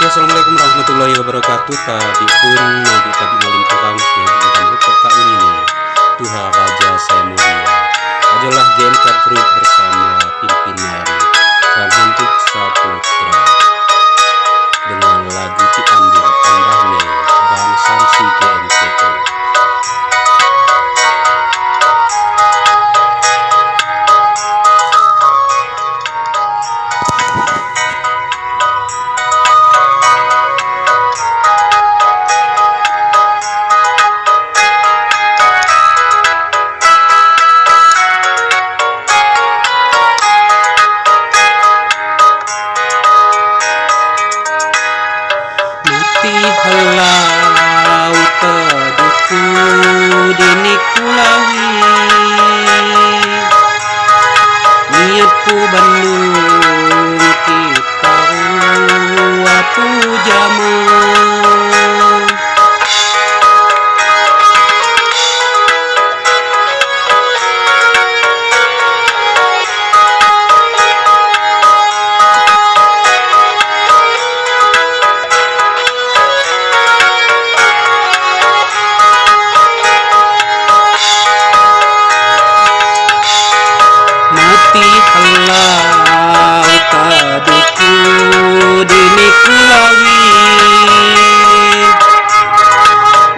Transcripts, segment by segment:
Assalamualaikum warahmatullahi wabarakatuh. Tadi pun Nabi tadi malam tukang Nabi ikan rokok kali ini Tuhan Raja saya mulia adalah GMK Group bersama pimpinan Bang Hantuk Saputra dengan lagu diambil endahnya Bang Samsi GMK. Halau teduku dini kulawi niatku Bandung kita wapu jaman halau taduku dini kulawi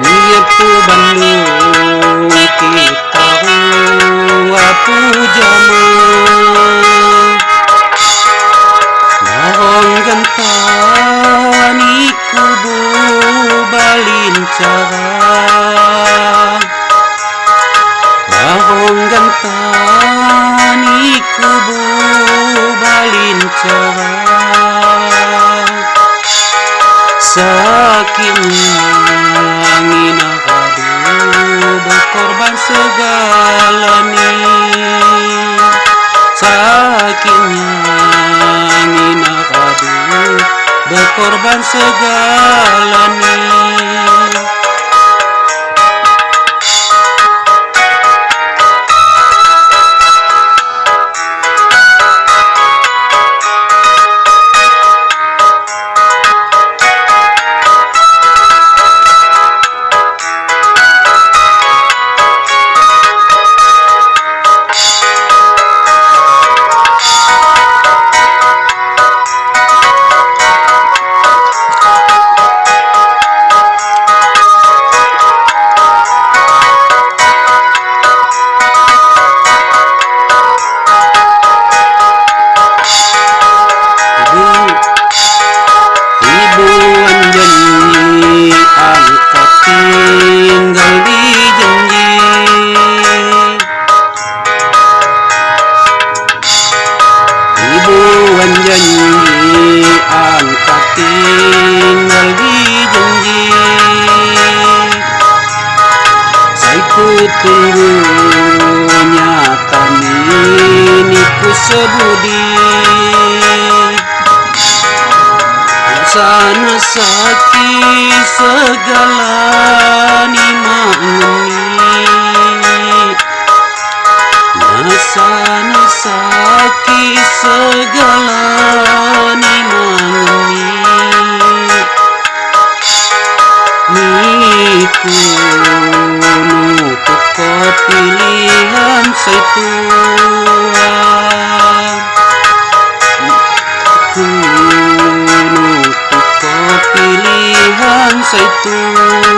niatku Bandung kita wapu jaman bahong gantani kubu balincara bahong gantani kubu balincara sakitnya angin akadu berkorban segalanya sakitnya angin akadu berkorban segalanya. Angkat tinggal di janji saya ku tunggu nyata ini ku sebudi sana sakit segala ni mangeni sana sakit segala ni mangeni niku nutup pilihan saya Tuhan ku nutup pilihan saya Tuhan.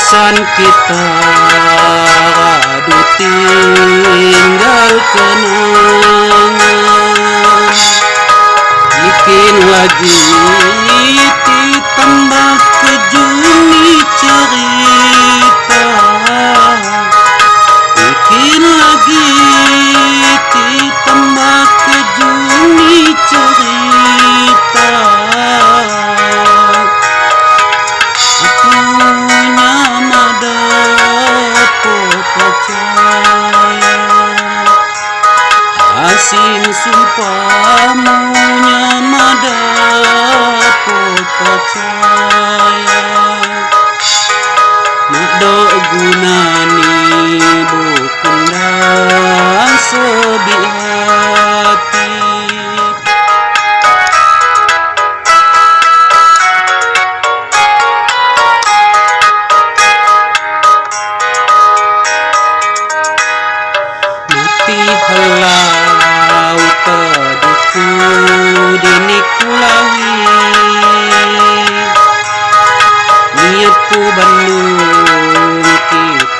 pisan kita radu tinggal kenangan, bikin lagi ditambah ke juni cerita, bikin lagi ditambah ke juni cerita. Asin sumpamunya madapat percaya, mak do gunani bukundan sebi hati. Mati halau teduku dini kulawi, niatku Bandung kita